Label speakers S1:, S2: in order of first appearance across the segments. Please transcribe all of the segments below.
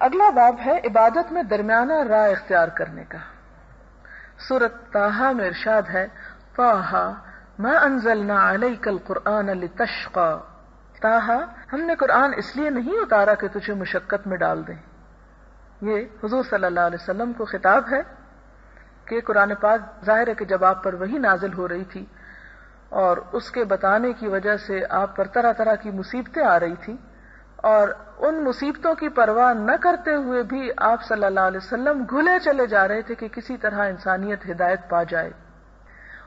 S1: اگلا باب ہے عبادت میں درمیانہ راہ اختیار کرنے کا۔ سورۃ طٰہٰ میں ارشاد ہے طٰہٰ ما انزلنا علیک القرآن لتشقی، طٰہٰ ہم نے قرآن اس لیے نہیں اتارا کہ تجھے مشقت میں ڈال دیں۔ یہ حضور صلی اللہ علیہ وسلم کو خطاب ہے کہ قرآن پاک ظاہر ہے کہ جب آپ پر وحی نازل ہو رہی تھی اور اس کے بتانے کی وجہ سے آپ پر طرح طرح کی مصیبتیں آ رہی تھیں، اور ان مصیبتوں کی پرواہ نہ کرتے ہوئے بھی آپ صلی اللہ علیہ وسلم گھلے چلے جا رہے تھے کہ کسی طرح انسانیت ہدایت پا جائے،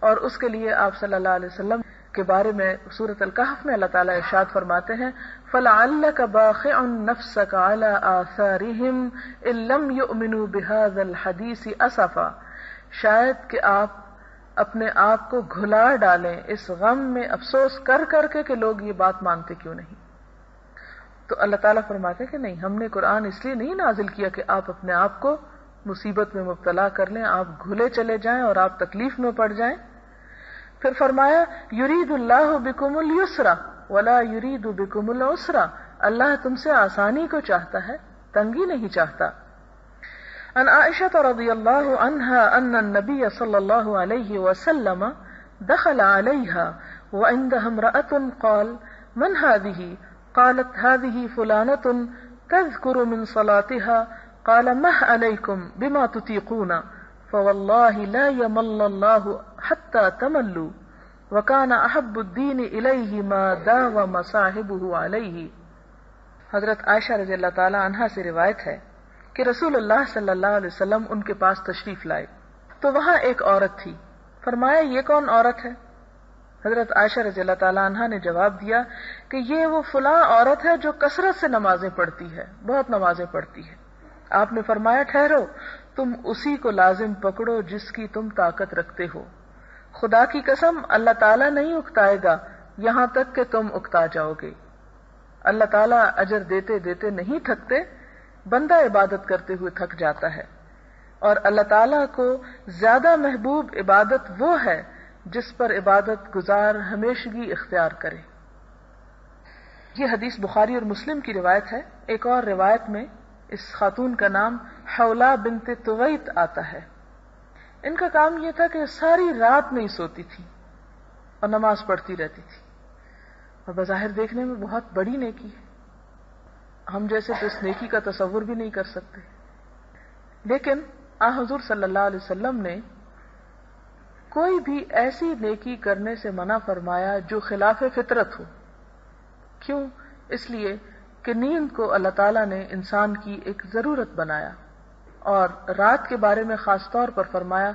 S1: اور اس کے لیے آپ صلی اللہ علیہ وسلم کے بارے میں سورۃ الکہف میں اللہ تعالیٰ ارشاد فرماتے ہیں فَلَعَلَّكَ بَاخِعٌ نَفْسَكَ عَلَىٰ آثَارِهِمْ إِن لَّمْ يُؤْمِنُوا بِهَٰذَا الْحَدِيثِ أَسَفًا، شاید کہ آپ اپنے آپ کو گھلا ڈالیں اس غم میں افسوس کر کر کے کہ لوگ یہ بات مانتے کیوں نہیں۔ تو اللہ تعالیٰ فرماتے ہیں کہ نہیں، ہم نے قرآن اس لیے نہیں نازل کیا کہ آپ اپنے آپ کو مصیبت میں مبتلا کر لیں، آپ گھلے چلے جائیں اور آپ تکلیف میں پڑ جائیں۔ پھر فرمایا یرید اللہ بکم اليسر ولا یرید بکم العسر، اللہ تم سے آسانی کو چاہتا ہے، تنگی نہیں چاہتا۔ عن عائشہ رضی اللہ عنہا ان النبی صلی اللہ علیہ وسلم دخل علیہا وعندها امرأة قال من هذه؟ قالت هذه فلانة تذكر من صلاتها قال مه عليكم بما تطيقون فوالله لا يمل الله حتى تملوا وكان احب الدين اليه ما داوم صاحبه عليه۔ حضرت عائشہ رضی اللہ تعالی عنہا سے روایت ہے کہ رسول اللہ صلی اللہ علیہ وسلم ان کے پاس تشریف لائے تو وہاں ایک عورت تھی۔ فرمایا یہ کون عورت ہے؟ حضرت عائشہ رضی اللہ تعالی عنہا نے جواب دیا کہ یہ وہ فلاں عورت ہے جو کثرت سے نمازیں پڑھتی ہے، بہت نمازیں پڑھتی ہے۔ آپ نے فرمایا ٹھہرو، تم اسی کو لازم پکڑو جس کی تم طاقت رکھتے ہو، خدا کی قسم اللہ تعالیٰ نہیں اکتائے گا یہاں تک کہ تم اکتا جاؤ گے۔ اللہ تعالیٰ اجر دیتے دیتے نہیں تھکتے، بندہ عبادت کرتے ہوئے تھک جاتا ہے، اور اللہ تعالیٰ کو زیادہ محبوب عبادت وہ ہے جس پر عبادت گزار ہمیشگی اختیار کرے۔ یہ حدیث بخاری اور مسلم کی روایت ہے۔ ایک اور روایت میں اس خاتون کا نام حولہ بنت طویت آتا ہے۔ ان کا کام یہ تھا کہ ساری رات نہیں سوتی تھی اور نماز پڑھتی رہتی تھی، اور بظاہر دیکھنے میں بہت بڑی نیکی ہے، ہم جیسے تو اس نیکی کا تصور بھی نہیں کر سکتے، لیکن حضور صلی اللہ علیہ وسلم نے کوئی بھی ایسی نیکی کرنے سے منع فرمایا جو خلاف فطرت ہو۔ کیوں؟ اس لیے کہ نیند کو اللہ تعالیٰ نے انسان کی ایک ضرورت بنایا، اور رات کے بارے میں خاص طور پر فرمایا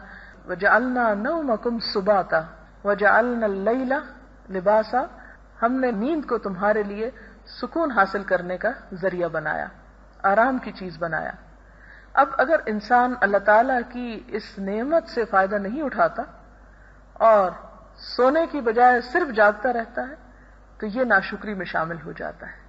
S1: وَجَعَلْنَا نَوْمَكُمْ سُبَاتًا وَجَعَلْنَا اللَّيْلَ لِبَاسًا، ہم نے نیند کو تمہارے لیے سکون حاصل کرنے کا ذریعہ بنایا، آرام کی چیز بنایا۔ اب اگر انسان اللہ تعالیٰ کی اس نعمت سے فائدہ نہیں اٹھاتا اور سونے کی بجائے صرف جاگتا رہتا ہے تو یہ ناشکری میں شامل ہو جاتا ہے۔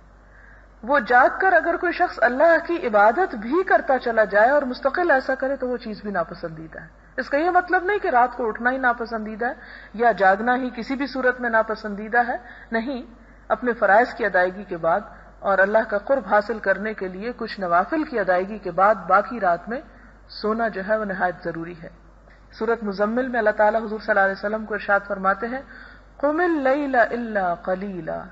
S1: وہ جاگ کر اگر کوئی شخص اللہ کی عبادت بھی کرتا چلا جائے اور مستقل ایسا کرے تو وہ چیز بھی ناپسندیدہ ہے۔ اس کا یہ مطلب نہیں کہ رات کو اٹھنا ہی ناپسندیدہ ہے یا جاگنا ہی کسی بھی صورت میں ناپسندیدہ ہے، نہیں، اپنے فرائض کی ادائیگی کے بعد اور اللہ کا قرب حاصل کرنے کے لیے کچھ نوافل کی ادائیگی کے بعد باقی رات میں سونا جو ہے وہ نہایت ضروری ہے۔ سورۃ مزمل میں اللہ تعالیٰ حضور صلی اللہ علیہ وسلم کو ارشاد فرماتے ہیں قم اللیل الا قلیلا،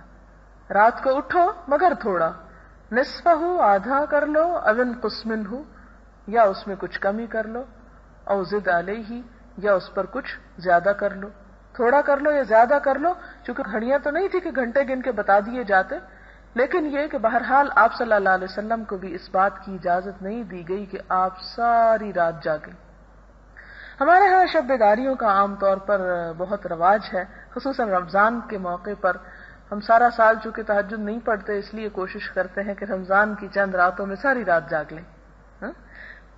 S1: رات کو اٹھو مگر تھوڑا، نصفہ آدھا کر لو او انقص منہ، یا اس میں کچھ کمی کر لو، او زد علیہ، یا اس پر کچھ زیادہ کر لو، تھوڑا کر لو یا زیادہ کر لو، چونکہ گھڑیاں تو نہیں تھی کہ گھنٹے گن کے بتا دیے جاتے، لیکن یہ کہ بہرحال آپ صلی اللہ علیہ وسلم کو بھی اس بات کی اجازت نہیں دی گئی کہ آپ ساری رات جاگیں۔ ہمارے ہاں شب بیداریوں کا عام طور پر بہت رواج ہے، خصوصاً رمضان کے موقع پر۔ ہم سارا سال چونکہ تہجد نہیں پڑھتے اس لیے کوشش کرتے ہیں کہ رمضان کی چند راتوں میں ساری رات جاگ لیں۔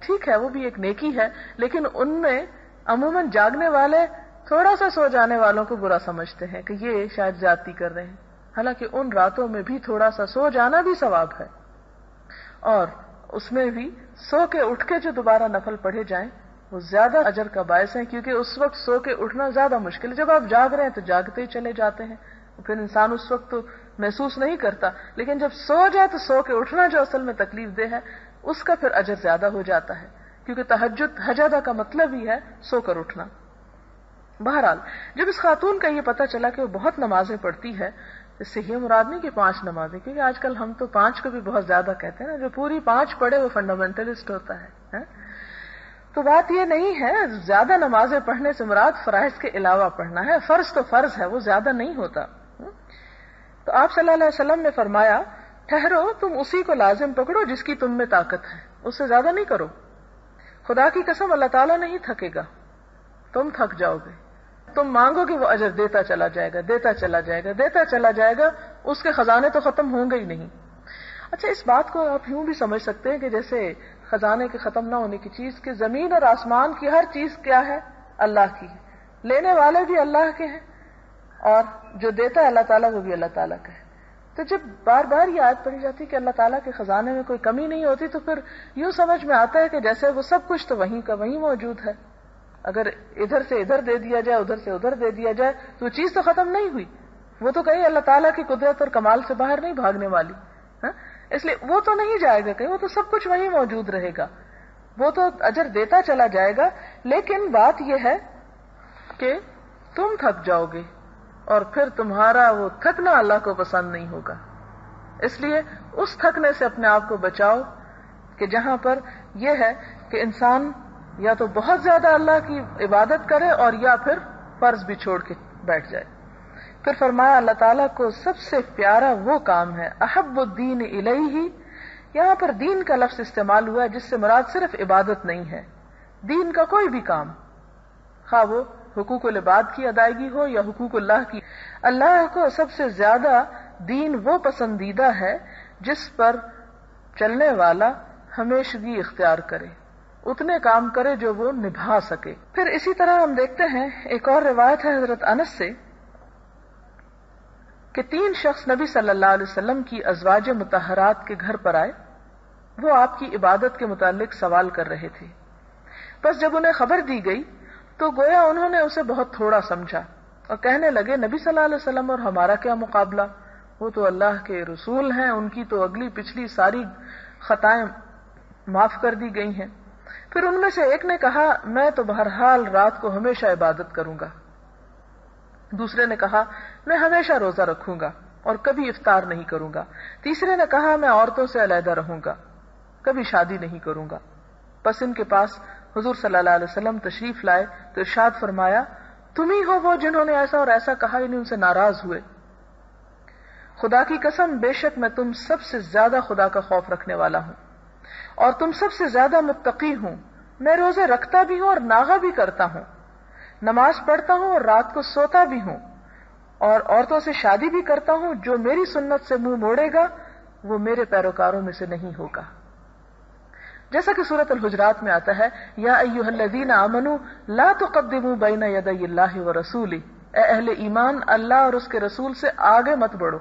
S1: ٹھیک ہے، وہ بھی ایک نیکی ہے، لیکن ان میں عموماً جاگنے والے تھوڑا سا سو جانے والوں کو برا سمجھتے ہیں کہ یہ شاید زیادتی کر رہے ہیں، حالانکہ ان راتوں میں بھی تھوڑا سا سو جانا بھی ثواب ہے، اور اس میں بھی سو کے اٹھ کے جو دوبارہ نفل پڑھے جائیں وہ زیادہ اجر کا باعث ہے، کیونکہ اس وقت سو کے اٹھنا زیادہ مشکل ہے۔ جب آپ جاگ رہے ہیں تو جاگتے ہی چلے جاتے ہیں، پھر انسان اس وقت تو محسوس نہیں کرتا، لیکن جب سو جائے تو سو کے اٹھنا جو اصل میں تکلیف دہ ہے، اس کا پھر اجر زیادہ ہو جاتا ہے، کیونکہ تہجد حجدہ کا مطلب ہی ہے سو کر اٹھنا۔ بہرحال جب اس خاتون کا یہ پتہ چلا کہ وہ بہت نمازیں پڑھتی ہے، اس سے یہ مراد نہیں کہ 5 نمازیں، کیونکہ آج کل ہم تو 5 کو بھی بہت زیادہ کہتے ہیں نا، جو پوری 5 پڑھے وہ فنڈامنٹلسٹ ہوتا ہے۔ تو بات یہ نہیں ہے، زیادہ نمازیں پڑھنے سے مراد فرائض کے علاوہ پڑھنا ہے، فرض تو فرض ہے، وہ زیادہ نہیں ہوتا۔ تو آپ صلی اللہ علیہ وسلم نے فرمایا ٹھہرو، تم اسی کو لازم پکڑو جس کی تم میں طاقت ہے، اس سے زیادہ نہیں کرو۔ خدا کی قسم اللہ تعالیٰ نہیں تھکے گا، تم تھک جاؤ گے، تم مانگو گے وہ اجر دیتا چلا جائے گا، دیتا چلا جائے گا، دیتا چلا جائے گا، اس کے خزانے تو ختم ہوں گے ہی نہیں۔ اچھا، اس بات کو آپ یوں بھی سمجھ سکتے ہیں کہ جیسے خزانے کے ختم نہ ہونے کی چیز، کہ زمین اور آسمان کی ہر چیز کیا ہے؟ اللہ کی ہے، لینے والے بھی اللہ کے ہیں، اور جو دیتا ہے اللہ تعالیٰ وہ بھی اللہ تعالیٰ کا ہے۔ تو جب بار بار یہ آیت پڑھی جاتی کہ اللہ تعالیٰ کے خزانے میں کوئی کمی نہیں ہوتی، تو پھر یوں سمجھ میں آتا ہے کہ جیسے وہ سب کچھ تو وہیں کا وہیں موجود ہے، اگر ادھر سے ادھر دے دیا جائے، ادھر سے ادھر دے دیا جائے تو وہ چیز تو ختم نہیں ہوئی، وہ تو کہیں اللہ تعالیٰ کی قدرت اور کمال سے باہر نہیں بھاگنے والی، اس لیے وہ تو نہیں جائے گا کہیں، وہ تو سب کچھ وہیں موجود رہے گا، وہ تو اجر دیتا چلا جائے گا۔ لیکن بات یہ ہے کہ تم تھک جاؤ گے، اور پھر تمہارا وہ تھکنا اللہ کو پسند نہیں ہوگا، اس لیے اس تھکنے سے اپنے آپ کو بچاؤ کہ جہاں پر یہ ہے کہ انسان یا تو بہت زیادہ اللہ کی عبادت کرے اور یا پھر فرض بھی چھوڑ کے بیٹھ جائے۔ پھر فرمایا اللہ تعالیٰ کو سب سے پیارا وہ کام ہے احب الدین الیہ، یہاں پر دین کا لفظ استعمال ہوا ہے جس سے مراد صرف عبادت نہیں ہے، دین کا کوئی بھی کام، خواہ وہ حقوق العباد کی ادائیگی ہو یا حقوق اللہ کی۔ اللہ کو سب سے زیادہ دین وہ پسندیدہ ہے جس پر چلنے والا ہمیشگی اختیار کرے، اتنے کام کرے جو وہ نبھا سکے۔ پھر اسی طرح ہم دیکھتے ہیں ایک اور روایت ہے حضرت انس سے کہ 3 شخص نبی صلی اللہ علیہ وسلم کی ازواج مطہرات کے گھر پر آئے، وہ آپ کی عبادت کے متعلق سوال کر رہے تھے، بس جب انہیں خبر دی گئی تو گویا انہوں نے اسے بہت تھوڑا سمجھا اور کہنے لگے نبی صلی اللہ علیہ وسلم اور ہمارا کیا مقابلہ، وہ تو اللہ کے رسول ہیں، ان کی تو اگلی پچھلی ساری خطائیں معاف کر دی گئی ہیں۔ پھر ان میں سے ایک نے کہا میں تو بہرحال رات کو ہمیشہ عبادت کروں گا، دوسرے نے کہا میں ہمیشہ روزہ رکھوں گا اور کبھی افطار نہیں کروں گا، تیسرے نے کہا میں عورتوں سے علیحدہ رہوں گا، کبھی شادی نہیں کروں گا۔ پس ان کے پاس حضور صلی اللہ علیہ وسلم تشریف لائے تو ارشاد فرمایا تم ہی ہو وہ جنہوں نے ایسا اور ایسا کہا، یعنی ان سے ناراض ہوئے۔ خدا کی قسم بے شک میں تم سب سے زیادہ خدا کا خوف رکھنے والا ہوں اور تم سب سے زیادہ متقی ہوں، میں روزے رکھتا بھی ہوں اور ناغہ بھی کرتا ہوں، نماز پڑھتا ہوں اور رات کو سوتا بھی ہوں، اور عورتوں سے شادی بھی کرتا ہوں، جو میری سنت سے منہ موڑے گا وہ میرے پیروکاروں میں سے نہیں ہوگا۔ جیسا کہ سورۃ الحجرات میں آتا ہے یا ایھا الذین آمنوا لا تقدموا بین یدی اللہ ورسولہ، اے اہل ایمان اللہ اور اس کے رسول سے آگے مت بڑھو۔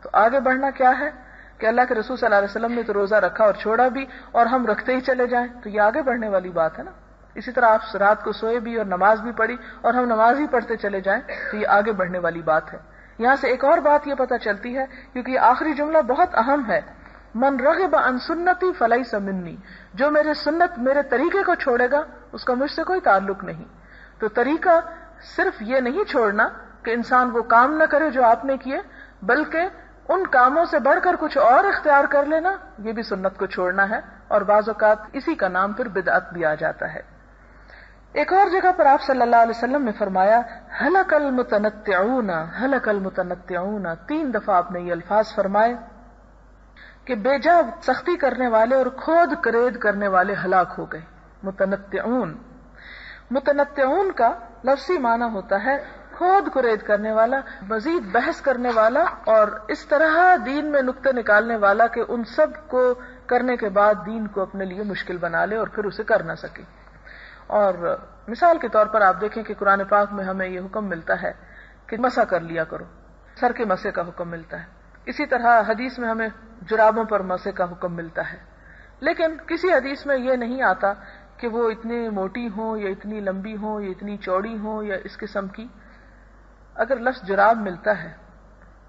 S1: تو آگے بڑھنا کیا ہے کہ اللہ کے رسول صلی اللہ علیہ وسلم نے تو روزہ رکھا اور چھوڑا بھی اور ہم رکھتے ہی چلے جائیں، تو یہ آگے بڑھنے والی بات ہے نا۔ اسی طرح آپ رات کو سوئے بھی اور نماز بھی پڑھی اور ہم نماز ہی پڑھتے چلے جائیں تو یہ آگے بڑھنے والی بات ہے۔ یہاں سے ایک اور بات یہ پتہ چلتی ہے، کیونکہ یہ آخری جملہ بہت اہم ہے، من رغب عن سنتی فلیس منی، جو میرے سنت میرے طریقے کو چھوڑے گا اس کا مجھ سے کوئی تعلق نہیں۔ تو طریقہ صرف یہ نہیں چھوڑنا کہ انسان وہ کام نہ کرے جو آپ نے کیے، بلکہ ان کاموں سے بڑھ کر کچھ اور اختیار کر لینا، یہ بھی سنت کو چھوڑنا ہے، اور بعض اوقات اسی کا نام پھر بدعت بھی آ جاتا ہے۔ ایک اور جگہ پر آپ صلی اللہ علیہ وسلم نے فرمایا ہلک المتنطعون ہلک المتنطعون، 3 دفعہ آپ نے یہ الفاظ فرمائے کہ بے جا سختی کرنے والے اور کھود کرید کرنے والے ہلاک ہو گئے۔ متنطعون، متنطعون کا لفظی معنی ہوتا ہے کھود کرید کرنے والا، مزید بحث کرنے والا، اور اس طرح دین میں نکتے نکالنے والا کہ ان سب کو کرنے کے بعد دین کو اپنے لیے مشکل بنا لے اور پھر اسے کر نہ سکے۔ اور مثال کے طور پر آپ دیکھیں کہ قرآن پاک میں ہمیں یہ حکم ملتا ہے کہ مسح کر لیا کرو، سر کے مسح کا حکم ملتا ہے۔ اسی طرح حدیث میں ہمیں جرابوں پر مسح کا حکم ملتا ہے، لیکن کسی حدیث میں یہ نہیں آتا کہ وہ اتنی موٹی ہوں یا اتنی لمبی ہوں یا اتنی چوڑی ہوں یا اس قسم کی۔ اگر لفظ جراب ملتا ہے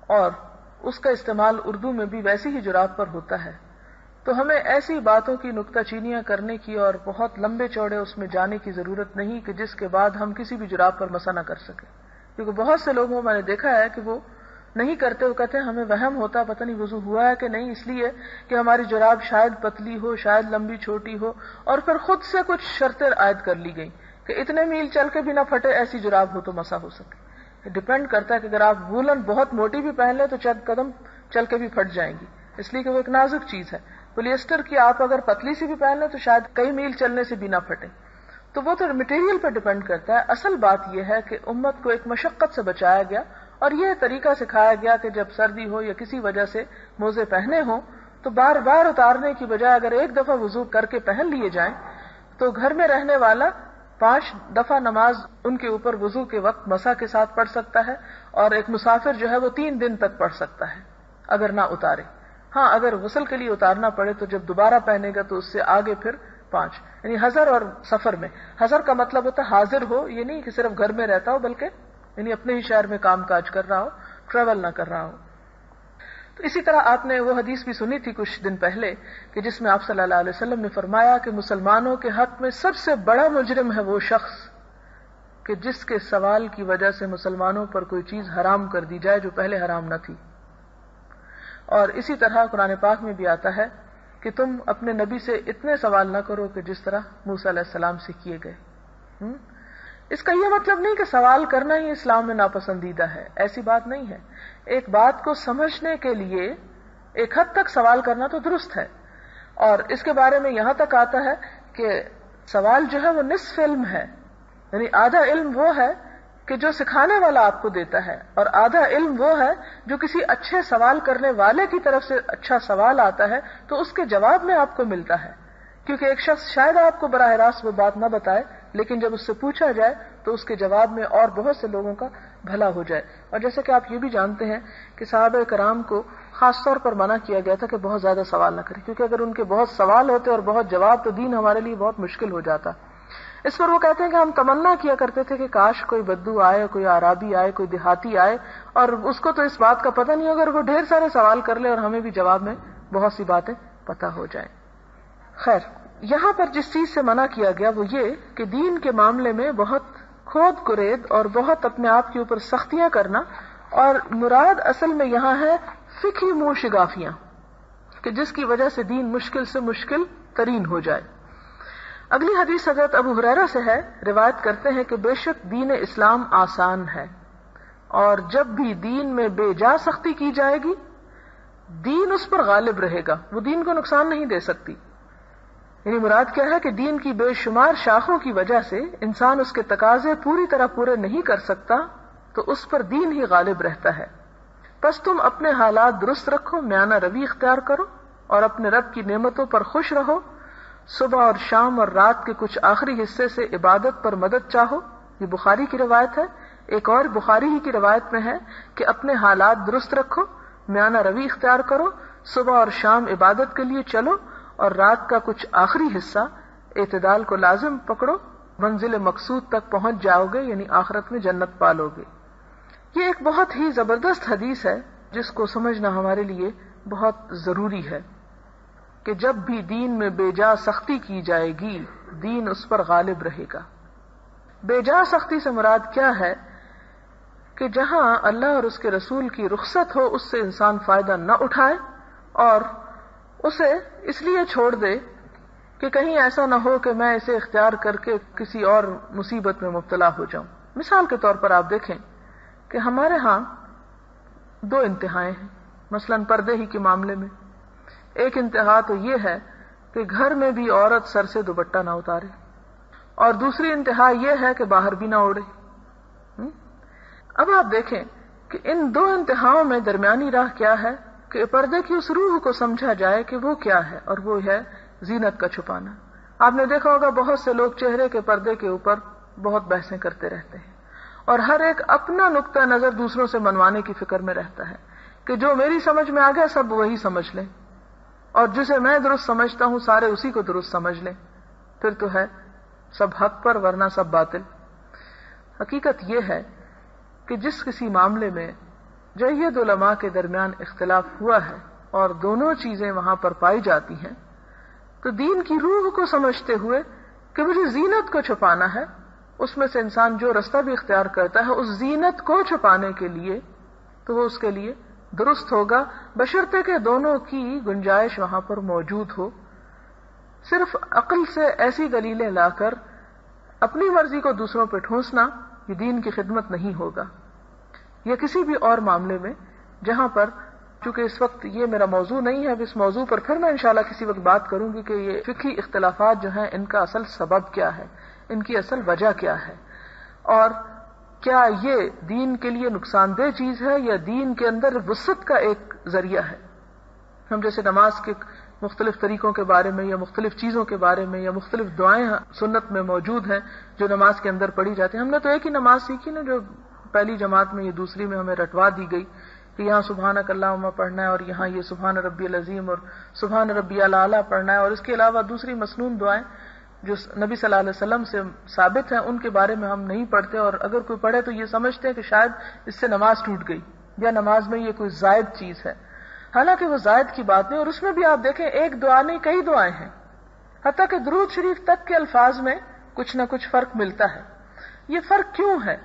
S1: اور اس کا استعمال اردو میں بھی ویسی ہی جراب پر ہوتا ہے تو ہمیں ایسی باتوں کی نکتہ چینیاں کرنے کی اور بہت لمبے چوڑے اس میں جانے کی ضرورت نہیں کہ جس کے بعد ہم کسی بھی جراب پر مسا نہ کر سکیں. کیونکہ بہت سے لوگوں میں نے دیکھا ہے کہ وہ نہیں کرتے، وہ کہتے ہیں ہمیں وہم ہوتا پتہ نہیں وضو ہوا ہے کہ نہیں، اس لیے کہ ہماری جراب شاید پتلی ہو، شاید لمبی چھوٹی ہو، اور پھر خود سے کچھ شرطیں عائد کر لی گئی کہ اتنے میل چل کے بھی نہ پھٹے، ایسی جراب ہو تو مسا ہو سکے. ڈپینڈ کرتا ہے کہ اگر آپ وولن بہت موٹی بھی پہن لیں تو چند قدم چل کے بھی پھٹ جائیں گی، اس لیے کہ وہ ایک نازک چیز ہے. پولیسٹر کی آپ اگر پتلی سی بھی پہن لیں تو شاید کئی میل چلنے سے بھی نہ پھٹے. تو وہ تو مٹیریل پہ ڈپینڈ کرتا ہے. اصل بات یہ ہے کہ امت کو ایک مشقت سے بچایا گیا اور یہ طریقہ سکھایا گیا کہ جب سردی ہو یا کسی وجہ سے موزے پہنے ہوں تو بار بار اتارنے کی بجائے اگر ایک دفعہ وضو کر کے پہن لیے جائیں تو گھر میں رہنے والا 5 دفعہ نماز ان کے اوپر وضو کے وقت مسا کے ساتھ پڑھ سکتا ہے، اور ایک مسافر جو ہے وہ 3 دن تک پڑھ سکتا ہے اگر نہ اتارے. ہاں اگر غسل کے لیے اتارنا پڑے تو جب دوبارہ پہنے گا تو اس سے آگے پھر 5. یعنی حضر اور سفر میں، حضر کا مطلب ہوتا ہے حاضر ہو، یہ نہیں کہ صرف گھر میں رہتا ہو بلکہ یعنی اپنے ہی شہر میں کام کاج کر رہا ہو، ٹریول نہ کر رہا ہو. تو اسی طرح آپ نے وہ حدیث بھی سنی تھی کچھ دن پہلے کہ جس میں آپ صلی اللہ علیہ وسلم نے فرمایا کہ مسلمانوں کے حق میں سب سے بڑا مجرم ہے وہ شخص کہ جس کے سوال کی وجہ سے مسلمانوں پر کوئی چیز حرام کر دی جائے جو پہلے حرام نہ تھی. اور اسی طرح قرآن پاک میں بھی آتا ہے کہ تم اپنے نبی سے اتنے سوال نہ کرو کہ جس طرح موسیٰ علیہ السلام سے کیے گئے. اس کا یہ مطلب نہیں کہ سوال کرنا ہی اسلام میں ناپسندیدہ ہے، ایسی بات نہیں ہے. ایک بات کو سمجھنے کے لیے ایک حد تک سوال کرنا تو درست ہے، اور اس کے بارے میں یہاں تک آتا ہے کہ سوال جو ہے وہ نصف علم ہے. یعنی آدھا علم وہ ہے کہ جو سکھانے والا آپ کو دیتا ہے، اور آدھا علم وہ ہے جو کسی اچھے سوال کرنے والے کی طرف سے اچھا سوال آتا ہے تو اس کے جواب میں آپ کو ملتا ہے. کیونکہ ایک شخص شاید آپ کو براہ راست وہ بات نہ بتائے، لیکن جب اس سے پوچھا جائے تو اس کے جواب میں اور بہت سے لوگوں کا بھلا ہو جائے. اور جیسے کہ آپ یہ بھی جانتے ہیں کہ صحابہ کرام کو خاص طور پر منع کیا گیا تھا کہ بہت زیادہ سوال نہ کریں، کیونکہ اگر ان کے بہت سوال ہوتے اور بہت جواب تو دین ہمارے لیے بہت مشکل ہو جاتا. اس پر وہ کہتے ہیں کہ ہم تمنا کیا کرتے تھے کہ کاش کوئی بدو آئے، کوئی عرابی آئے، کوئی دیہاتی آئے، اور اس کو تو اس بات کا پتہ نہیں ہوگا، اگر وہ ڈھیر سارے سوال کر لے اور ہمیں بھی جواب میں بہت سی باتیں پتہ ہو جائیں. خیر، یہاں پر جس چیز سے منع کیا گیا وہ یہ کہ دین کے معاملے میں بہت کھود کرید اور بہت اپنے آپ کے اوپر سختیاں کرنا، اور مراد اصل میں یہاں ہے فقہی منہ شگافیاں کہ جس کی وجہ سے دین مشکل سے مشکل ترین ہو جائے. اگلی حدیث حضرت ابو ہریرہ سے ہے، روایت کرتے ہیں کہ بے شک دین اسلام آسان ہے، اور جب بھی دین میں بے جا سختی کی جائے گی دین اس پر غالب رہے گا، وہ دین کو نقصان نہیں دے سکتی. یعنی مراد کیا ہے کہ دین کی بے شمار شاخوں کی وجہ سے انسان اس کے تقاضے پوری طرح پورے نہیں کر سکتا تو اس پر دین ہی غالب رہتا ہے. بس تم اپنے حالات درست رکھو، میانہ روی اختیار کرو، اور اپنے رب کی نعمتوں پر خوش رہو. صبح اور شام اور رات کے کچھ آخری حصے سے عبادت پر مدد چاہو. یہ بخاری کی روایت ہے. ایک اور بخاری ہی کی روایت میں ہے کہ اپنے حالات درست رکھو، میانہ روی اختیار کرو، صبح اور شام عبادت کے لیے چلو، اور رات کا کچھ آخری حصہ اعتدال کو لازم پکڑو، منزل مقصود تک پہنچ جاؤ گے، یعنی آخرت میں جنت پالو گے. یہ ایک بہت ہی زبردست حدیث ہے جس کو سمجھنا ہمارے لیے بہت ضروری ہے کہ جب بھی دین میں بے جا سختی کی جائے گی دین اس پر غالب رہے گا. بے جا سختی سے مراد کیا ہے کہ جہاں اللہ اور اس کے رسول کی رخصت ہو اس سے انسان فائدہ نہ اٹھائے اور اسے اس لیے چھوڑ دے کہ کہیں ایسا نہ ہو کہ میں اسے اختیار کر کے کسی اور مصیبت میں مبتلا ہو جاؤں. مثال کے طور پر آپ دیکھیں کہ ہمارے ہاں 2 انتہائیں ہیں. مثلا پردے ہی کے معاملے میں ایک انتہا تو یہ ہے کہ گھر میں بھی عورت سر سے دوپٹہ نہ اتارے، اور دوسری انتہا یہ ہے کہ باہر بھی نہ اوڑھے. اب آپ دیکھیں کہ ان 2 انتہاؤں میں درمیانی راہ کیا ہے کہ پردے کی اس روح کو سمجھا جائے کہ وہ کیا ہے، اور وہ ہے زینت کا چھپانا. آپ نے دیکھا ہوگا بہت سے لوگ چہرے کے پردے کے اوپر بہت بحثیں کرتے رہتے ہیں، اور ہر ایک اپنا نقطہ نظر دوسروں سے منوانے کی فکر میں رہتا ہے کہ جو میری سمجھ میں آ گیا سب وہی سمجھ لیں، اور جسے میں درست سمجھتا ہوں سارے اسی کو درست سمجھ لیں، پھر تو ہے سب حق پر ورنہ سب باطل. حقیقت یہ ہے کہ جس کسی معاملے میں جید علماء کے درمیان اختلاف ہوا ہے اور دونوں چیزیں وہاں پر پائی جاتی ہیں، تو دین کی روح کو سمجھتے ہوئے کہ مجھے زینت کو چھپانا ہے، اس میں سے انسان جو رستہ بھی اختیار کرتا ہے اس زینت کو چھپانے کے لیے، تو وہ اس کے لیے درست ہوگا، بشرطے کہ دونوں کی گنجائش وہاں پر موجود ہو۔ صرف عقل سے ایسی دلیلیں لا کر اپنی مرضی کو دوسروں پہ ٹھونسنا یہ دین کی خدمت نہیں ہوگا، یا کسی بھی اور معاملے میں جہاں پر، چونکہ اس وقت یہ میرا موضوع نہیں ہے، اب اس موضوع پر پھر میں انشاءاللہ کسی وقت بات کروں گی کہ یہ فقہی اختلافات جو ہیں ان کا اصل سبب کیا ہے، ان کی اصل وجہ کیا ہے، اور کیا یہ دین کے لیے نقصان دہ چیز ہے یا دین کے اندر وسعت کا ایک ذریعہ ہے۔ ہم جیسے نماز کے مختلف طریقوں کے بارے میں یا مختلف چیزوں کے بارے میں یا مختلف دعائیں سنت میں موجود ہیں جو نماز کے اندر پڑھی جاتی ہیں، ہم نے تو ایک ہی نماز سیکھی نا جو پہلی جماعت میں، یہ دوسری میں ہمیں رٹوا دی گئی کہ یہاں سبحانک اللہم پڑھنا ہے اور یہاں یہ سبحان ربی العظیم اور سبحان ربی الاعلیٰ پڑھنا ہے، اور اس کے علاوہ دوسری مسنون دعائیں جو نبی صلی اللہ علیہ وسلم سے ثابت ہیں ان کے بارے میں ہم نہیں پڑھتے، اور اگر کوئی پڑھے تو یہ سمجھتے ہیں کہ شاید اس سے نماز ٹوٹ گئی یا نماز میں یہ کوئی زائد چیز ہے، حالانکہ وہ زائد کی بات نہیں۔ اور اس میں بھی آپ دیکھیں ایک دعا نہیں کئی دعائیں ہیں، حتیٰ کہ درود شریف تک کے الفاظ میں کچھ نہ کچھ فرق ملتا ہے۔ یہ فرق کیوں ہے؟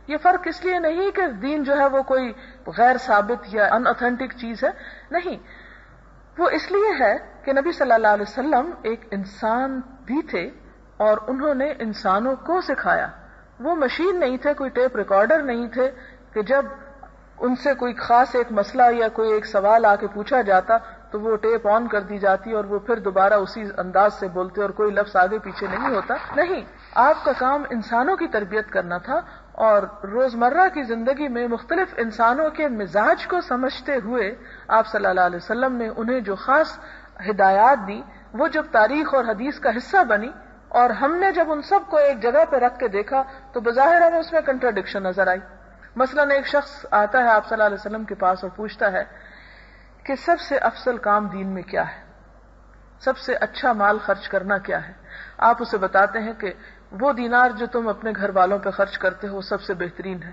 S1: یہ فرق اس لیے نہیں کہ دین جو ہے وہ کوئی غیر ثابت یا ان اوتھینٹک چیز ہے، نہیں، وہ اس لیے ہے کہ نبی صلی اللہ علیہ وسلم ایک انسان بھی تھے اور انہوں نے انسانوں کو سکھایا، وہ مشین نہیں تھے، کوئی ٹیپ ریکارڈر نہیں تھے کہ جب ان سے کوئی خاص ایک مسئلہ یا کوئی ایک سوال آ کے پوچھا جاتا تو وہ ٹیپ آن کر دی جاتی اور وہ پھر دوبارہ اسی انداز سے بولتے اور کوئی لفظ آگے پیچھے نہیں ہوتا، نہیں، آپ کا کام انسانوں کی تربیت کرنا تھا، اور روزمرہ کی زندگی میں مختلف انسانوں کے مزاج کو سمجھتے ہوئے آپ صلی اللہ علیہ وسلم نے انہیں جو خاص ہدایات دی وہ جب تاریخ اور حدیث کا حصہ بنی، اور ہم نے جب ان سب کو ایک جگہ پہ رکھ کے دیکھا تو بظاہر ہمیں اس میں کنٹراڈکشن نظر آئی۔ مثلاً ایک شخص آتا ہے آپ صلی اللہ علیہ وسلم کے پاس اور پوچھتا ہے کہ سب سے افضل کام دین میں کیا ہے، سب سے اچھا مال خرچ کرنا کیا ہے؟ آپ اسے بتاتے ہیں کہ وہ دینار جو تم اپنے گھر والوں پہ خرچ کرتے ہو سب سے بہترین ہے۔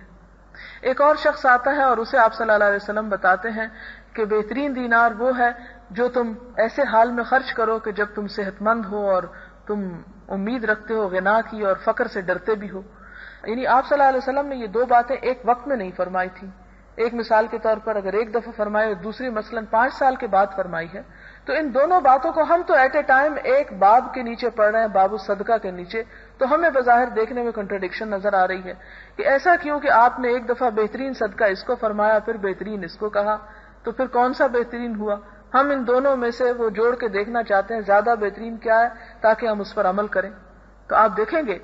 S1: ایک اور شخص آتا ہے اور اسے آپ صلی اللہ علیہ وسلم بتاتے ہیں کہ بہترین دینار وہ ہے جو تم ایسے حال میں خرچ کرو کہ جب تم صحت مند ہو اور تم امید رکھتے ہو غنا کی اور فقر سے ڈرتے بھی ہو۔ یعنی آپ صلی اللہ علیہ وسلم نے یہ دو باتیں ایک وقت میں نہیں فرمائی تھی، ایک مثال کے طور پر اگر ایک دفعہ فرمائے اور دوسری مثلاً 5 سال کے بعد فرمائی ہے، تو ان دونوں باتوں کو ہم تو ایٹ اے ٹائم ایک باب کے نیچے پڑھ رہے ہیں، باب الصدقہ کے نیچے، تو ہمیں بظاہر دیکھنے میں کنٹراڈکشن نظر آ رہی ہے کہ ایسا کیوں کہ آپ نے ایک دفعہ بہترین صدقہ اس کو فرمایا پھر بہترین اس کو کہا، تو پھر کون سا بہترین ہوا؟ ہم ان دونوں میں سے وہ جوڑ کے دیکھنا چاہتے ہیں زیادہ بہترین کیا ہے تاکہ ہم اس پر عمل کریں۔ تو آپ دیکھیں گے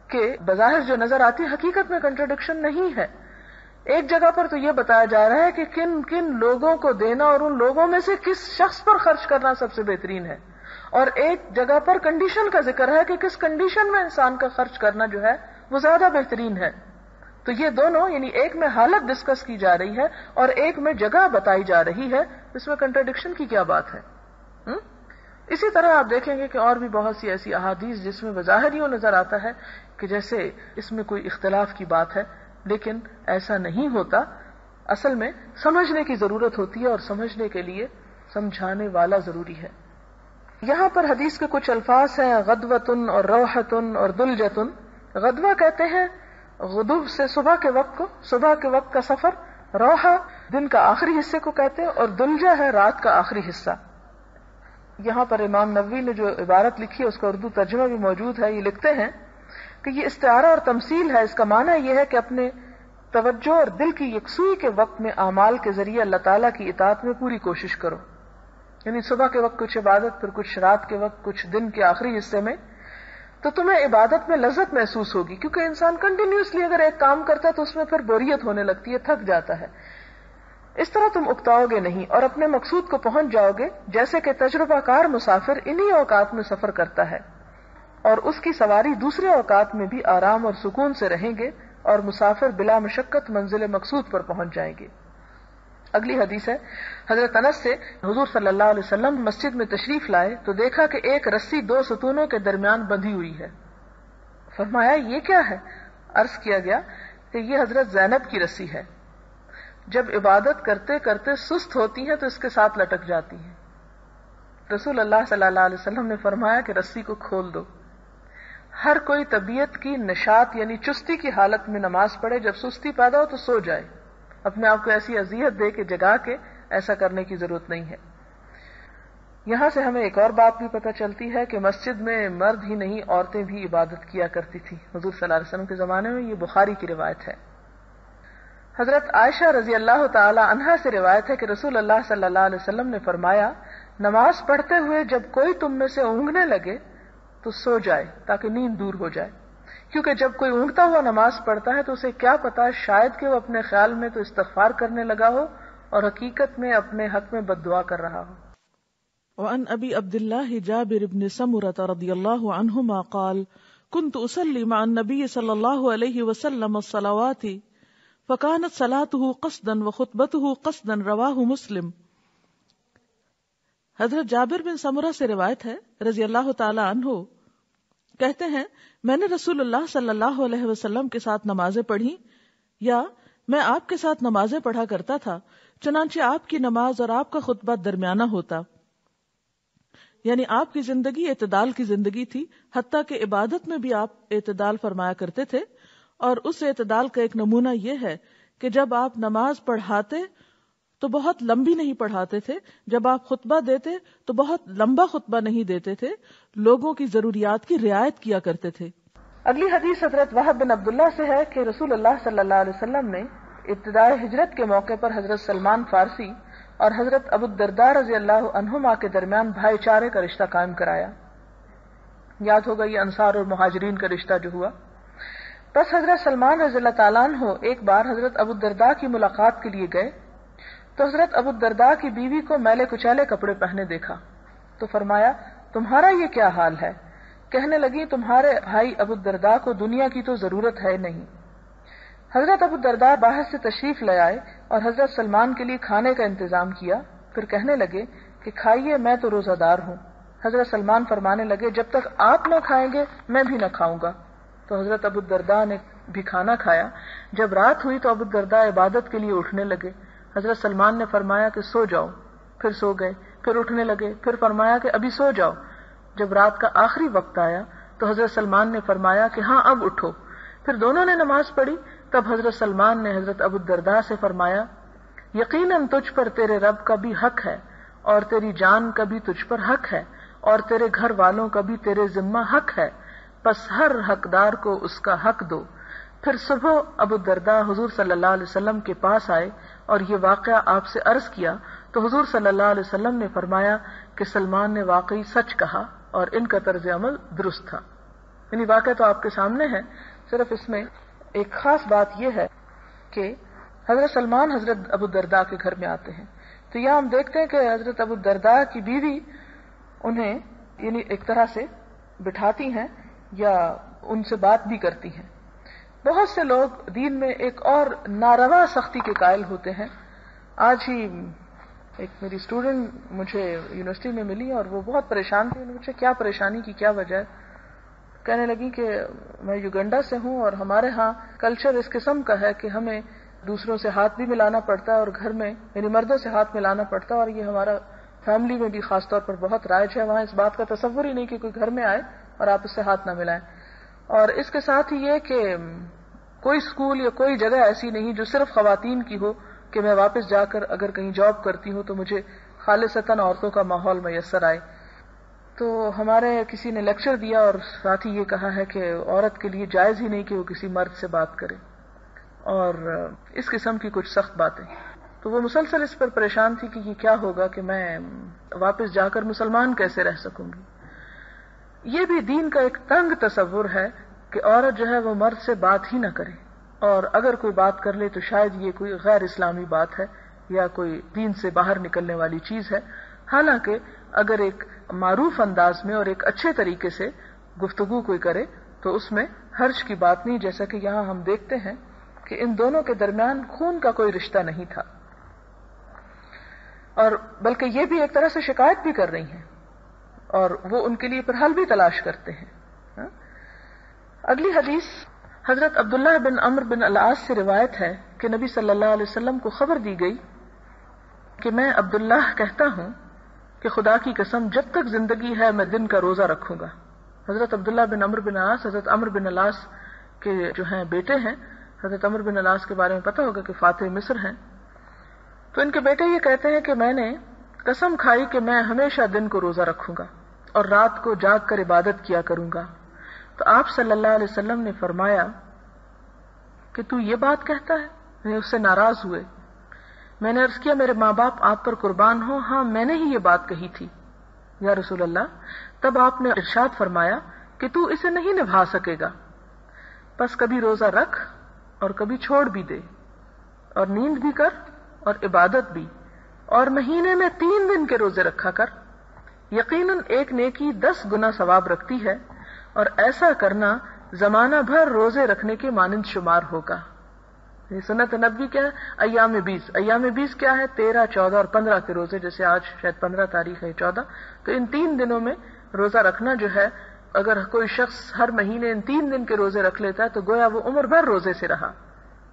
S1: کہ بظاہر جو نظر آتی ہے حقیقت میں کنٹراڈکشن نہیں ہے۔ ایک جگہ پر تو یہ بتایا جا رہا ہے کہ کن کن لوگوں کو دینا اور ان لوگوں میں سے کس شخص پر خرچ کرنا سب سے بہترین ہے، اور ایک جگہ پر کنڈیشن کا ذکر ہے کہ کس کنڈیشن میں انسان کا خرچ کرنا جو ہے وہ زیادہ بہترین ہے۔ تو یہ دونوں یعنی ایک میں حالت ڈسکس کی جا رہی ہے اور ایک میں جگہ بتائی جا رہی ہے، اس میں کنٹراڈکشن کی کیا بات ہے؟ اسی طرح آپ دیکھیں گے کہ اور بھی بہت سی ایسی احادیث جس میں بظاہر یوں نظر آتا ہے کہ جیسے اس میں کوئی اختلاف کی بات ہے، لیکن ایسا نہیں ہوتا، اصل میں سمجھنے کی ضرورت ہوتی ہے اور سمجھنے کے لیے سمجھانے والا ضروری ہے۔ یہاں پر حدیث کے کچھ الفاظ ہیں غدوۃن اور روحتن اور دلجتن۔ غدوہ کہتے ہیں غدو سے صبح کے وقت کو، صبح کے وقت کا سفر، روحہ دن کا آخری حصے کو کہتے ہیں، اور دلجہ ہے رات کا آخری حصہ۔ یہاں پر امام نووی نے جو عبارت لکھی ہے اس کا اردو ترجمہ بھی موجود ہے، یہ لکھتے ہیں کہ یہ استعارہ اور تمثیل ہے، اس کا معنی یہ ہے کہ اپنے توجہ اور دل کی یکسوئی کے وقت میں اعمال کے ذریعے اللہ تعالیٰ کی اطاعت میں پوری کوشش کرو، یعنی صبح کے وقت کچھ عبادت، پھر کچھ رات کے وقت، کچھ دن کے آخری حصے میں، تو تمہیں عبادت میں لذت محسوس ہوگی، کیونکہ انسان کنٹینیوسلی اگر ایک کام کرتا ہے تو اس میں پھر بوریت ہونے لگتی ہے، تھک جاتا ہے۔ اس طرح تم اکتاؤ گے نہیں اور اپنے مقصود کو پہنچ جاؤ گے، جیسے کہ تجربہ کار مسافر انہی اوقات میں سفر کرتا ہے اور اس کی سواری دوسرے اوقات میں بھی آرام اور سکون سے رہیں گے، اور مسافر بلا مشقت منزل مقصود پر پہنچ جائیں گے۔ اگلی حدیث ہے حضرت انس سے، حضور صلی اللہ علیہ وسلم مسجد میں تشریف لائے تو دیکھا کہ ایک رسی 2 ستونوں کے درمیان بندھی ہوئی ہے۔ فرمایا یہ کیا ہے؟ عرض کیا گیا کہ یہ حضرت زینب کی رسی ہے۔ جب عبادت کرتے کرتے سست ہوتی ہیں تو اس کے ساتھ لٹک جاتی ہیں. رسول اللہ صلی اللہ علیہ وسلم نے فرمایا کہ رسی کو کھول دو. ہر کوئی طبیعت کی نشاط یعنی چستی کی حالت میں نماز پڑھے، جب سستی پیدا ہو تو سو جائے. اپنے آپ کو ایسی اذیت دے کے جگا کے ایسا کرنے کی ضرورت نہیں ہے. یہاں سے ہمیں ایک اور بات بھی پتہ چلتی ہے کہ مسجد میں مرد ہی نہیں عورتیں بھی عبادت کیا کرتی تھی حضور صلی اللہ علیہ وسلم کے زمانے میں. یہ بخاری کی روایت ہے. حضرت عائشہ رضی اللہ تعالی عنہا سے روایت ہے کہ رسول اللہ صلی اللہ علیہ وسلم نے فرمایا، نماز پڑھتے ہوئے جب کوئی تم میں سے اونگنے لگے تو سو جائے تاکہ نیند دور ہو جائے، کیونکہ جب کوئی اونگتا ہوا نماز پڑھتا ہے تو اسے کیا پتا شاید کہ وہ اپنے خیال میں تو استغفار کرنے لگا ہو اور حقیقت میں اپنے حق میں بد دعا کر رہا ہو.
S2: وعن ابی عبد اللہ جابر بن سمرة رضی اللہ عنہما قال كنت اصلی مع النبی صلی اللہ علیہ وسلم الصلوات فكانت صلاته قصدا وخطبته قصدا رواہ مسلم. حضرت جابر بن سمرہ سے روایت ہے رضی اللہ تعالی عنہ کہتے ہیں، میں نے رسول اللہ صلی اللہ علیہ وسلم کے ساتھ نمازیں پڑھی، یا میں آپ کے ساتھ نمازیں پڑھا کرتا تھا، چنانچہ آپ کی نماز اور آپ کا خطبہ درمیانہ ہوتا، یعنی آپ کی زندگی اعتدال کی زندگی تھی، حتیٰ کہ عبادت میں بھی آپ اعتدال فرمایا کرتے تھے. اور اس اعتدال کا ایک نمونہ یہ ہے کہ جب آپ نماز پڑھاتے تو بہت لمبی نہیں پڑھاتے تھے، جب آپ خطبہ دیتے تو بہت لمبا خطبہ نہیں دیتے تھے، لوگوں کی ضروریات کی رعایت کیا کرتے تھے.
S1: اگلی حدیث حضرت وہب بن عبداللہ سے ہے کہ رسول اللہ صلی اللہ علیہ وسلم نے ابتدائے ہجرت کے موقع پر حضرت سلمان فارسی اور حضرت ابو الدرداء رضی اللہ عنہما کے درمیان بھائی چارے کا رشتہ قائم کرایا. یاد ہوگا یہ انصار اور مہاجرین کا رشتہ جو ہوا. بس حضرت سلمان رضی اللہ تعالیٰ عنہ ایک بار حضرت ابو الدرداء کی ملاقات کے لیے گئے تو حضرت ابو الدرداء کی بیوی کو میلے کچیلے کپڑے پہنے دیکھا تو فرمایا، تمہارا یہ کیا حال ہے؟ کہنے لگی، تمہارے بھائی ابو الدرداء کو دنیا کی تو ضرورت ہے نہیں. حضرت ابو الدرداء باہر سے تشریف لے آئے اور حضرت سلمان کے لیے کھانے کا انتظام کیا. پھر کہنے لگے کہ کھائیے، میں تو روزہ دار ہوں. حضرت سلمان فرمانے لگے، جب تک آپ نہ کھائیں گے میں بھی نہ کھاؤں گا. تو حضرت ابو الدرداء نے بھی کھانا کھایا. جب رات ہوئی تو ابو الدرداء عبادت کے لیے اٹھنے لگے. حضرت سلمان نے فرمایا کہ سو جاؤ. پھر سو گئے. پھر اٹھنے لگے. پھر فرمایا کہ ابھی سو جاؤ. جب رات کا آخری وقت آیا تو حضرت سلمان نے فرمایا کہ ہاں اب اٹھو. پھر دونوں نے نماز پڑھی. تب حضرت سلمان نے حضرت ابو الدرداء سے فرمایا، یقیناً تجھ پر تیرے رب کا بھی حق ہے اور تیری جان کا بھی تجھ پر حق ہے اور تیرے گھر والوں کا بھی تیرے ذمہ حق ہے، پس ہر حقدار کو اس کا حق دو. پھر صبح ابو الدرداء حضور صلی اللہ علیہ وسلم کے پاس آئے اور یہ واقعہ آپ سے عرض کیا تو حضور صلی اللہ علیہ وسلم نے فرمایا کہ سلمان نے واقعی سچ کہا اور ان کا طرز عمل درست تھا. یعنی واقعہ تو آپ کے سامنے ہے، صرف اس میں ایک خاص بات یہ ہے کہ حضرت سلمان حضرت ابو الدرداء کے گھر میں آتے ہیں تو یہاں ہم دیکھتے ہیں کہ حضرت ابو الدرداء کی بیوی انہیں یعنی ایک طرح سے بٹھاتی ہیں یا ان سے بات بھی کرتی ہیں. بہت سے لوگ دین میں ایک اور ناروا سختی کے قائل ہوتے ہیں. آج ہی ایک میری اسٹوڈنٹ مجھے یونیورسٹی میں ملی اور وہ بہت پریشان تھی. مجھے کیا پریشانی کی کیا وجہ ہے؟ کہنے لگی کہ میں یوگنڈا سے ہوں اور ہمارے ہاں کلچر اس قسم کا ہے کہ ہمیں دوسروں سے ہاتھ بھی ملانا پڑتا ہے اور گھر میں یعنی مردوں سے ہاتھ ملانا پڑتا ہے، اور یہ ہمارا فیملی میں بھی خاص طور پر بہت رائج ہے. وہاں اس بات کا تصور ہی نہیں کہ کوئی گھر میں آئے اور آپ اس سے ہاتھ نہ ملائیں. اور اس کے ساتھ ہی یہ کہ کوئی اسکول یا کوئی جگہ ایسی نہیں جو صرف خواتین کی ہو کہ میں واپس جا کر اگر کہیں جاب کرتی ہوں تو مجھے خالصتاً عورتوں کا ماحول میسر آئے. تو ہمارے کسی نے لیکچر دیا اور ساتھ ہی یہ کہا ہے کہ عورت کے لیے جائز ہی نہیں کہ وہ کسی مرد سے بات کرے اور اس قسم کی کچھ سخت باتیں. تو وہ مسلسل اس پر پریشان تھی کہ یہ کیا ہوگا کہ میں واپس جا کر مسلمان کیسے رہ سکوں گی. یہ بھی دین کا ایک تنگ تصور ہے کہ عورت جو ہے وہ مرد سے بات ہی نہ کرے، اور اگر کوئی بات کر لے تو شاید یہ کوئی غیر اسلامی بات ہے یا کوئی دین سے باہر نکلنے والی چیز ہے. حالانکہ اگر ایک معروف انداز میں اور ایک اچھے طریقے سے گفتگو کوئی کرے تو اس میں حرج کی بات نہیں، جیسا کہ یہاں ہم دیکھتے ہیں کہ ان دونوں کے درمیان خون کا کوئی رشتہ نہیں تھا، اور بلکہ یہ بھی ایک طرح سے شکایت بھی کر رہی ہیں اور وہ ان کے لیے پھر حل بھی تلاش کرتے ہیں. اگلی حدیث حضرت عبداللہ بن عمرو بن العاص سے روایت ہے کہ نبی صلی اللہ علیہ وسلم کو خبر دی گئی کہ میں عبداللہ کہتا ہوں کہ خدا کی قسم جب تک زندگی ہے میں دن کا روزہ رکھوں گا. حضرت عبداللہ بن عمرو بن عاص حضرت عمرو بن العاص کے جو ہیں بیٹے ہیں. حضرت عمرو بن العاص کے بارے میں پتہ ہوگا کہ فاتح مصر ہیں. تو ان کے بیٹے یہ کہتے ہیں کہ میں نے قسم کھائی کہ میں ہمیشہ دن کو روزہ رکھوں گا اور رات کو جاگ کر عبادت کیا کروں گا. تو آپ صلی اللہ علیہ وسلم نے فرمایا کہ تو یہ بات کہتا ہے؟ میں اس سے ناراض ہوئے. میں نے عرض کیا میرے ماں باپ آپ پر قربان ہوں، ہاں میں نے ہی یہ بات کہی تھی یا رسول اللہ. تب آپ نے ارشاد فرمایا کہ تو اسے نہیں نبھا سکے گا، بس کبھی روزہ رکھ اور کبھی چھوڑ بھی دے، اور نیند بھی کر اور عبادت بھی، اور مہینے میں 3 دن کے روزے رکھا کر. یقیناً ایک نیکی 10 گنا ثواب رکھتی ہے، اور ایسا کرنا زمانہ بھر روزے رکھنے کے مانند شمار ہوگا. سنت نبوی کیا ہے؟ ایام 20. ایام 20 کیا ہے؟ 13، 14 اور 15 کے روزے. جیسے آج شاید 15 تاریخ ہے، 14. تو ان 3 دنوں میں روزہ رکھنا جو ہے، اگر کوئی شخص ہر مہینے ان 3 دن کے روزے رکھ لیتا ہے تو گویا وہ عمر بھر روزے سے رہا.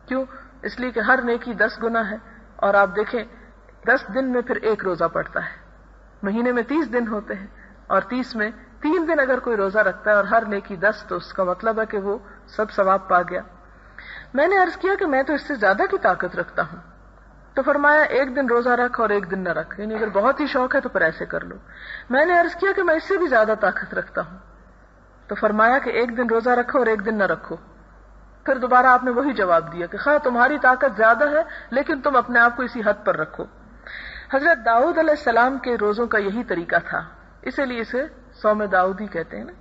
S1: کیوں؟ اس لیے کہ ہر نیکی 10 گنا ہے. اور آپ دیکھیں 10 دن میں پھر ایک روزہ پڑتا ہے. مہینے میں 30 دن ہوتے ہیں، اور 30 میں 3 دن اگر کوئی روزہ رکھتا ہے اور ہر نیکی 10، تو اس کا مطلب ہے کہ وہ سب ثواب پا گیا. میں نے عرض کیا کہ میں تو اس سے زیادہ کی طاقت رکھتا ہوں. تو فرمایا 1 دن روزہ رکھ اور 1 دن نہ رکھ، یعنی اگر بہت ہی شوق ہے تو پھر ایسے کر لو. میں نے عرض کیا کہ میں اس سے بھی زیادہ طاقت رکھتا ہوں. تو فرمایا کہ 1 دن روزہ رکھو اور 1 دن نہ رکھو. پھر دوبارہ آپ نے وہی جواب دیا کہ خواہ تمہاری طاقت زیادہ ہے لیکن تم اپنے آپ کو اسی حد پر رکھو. حضرت داؤد علیہ السلام کے روزوں کا یہی طریقہ تھا، اسی لیے اسے صوم داؤدی کہتے ہیں نا.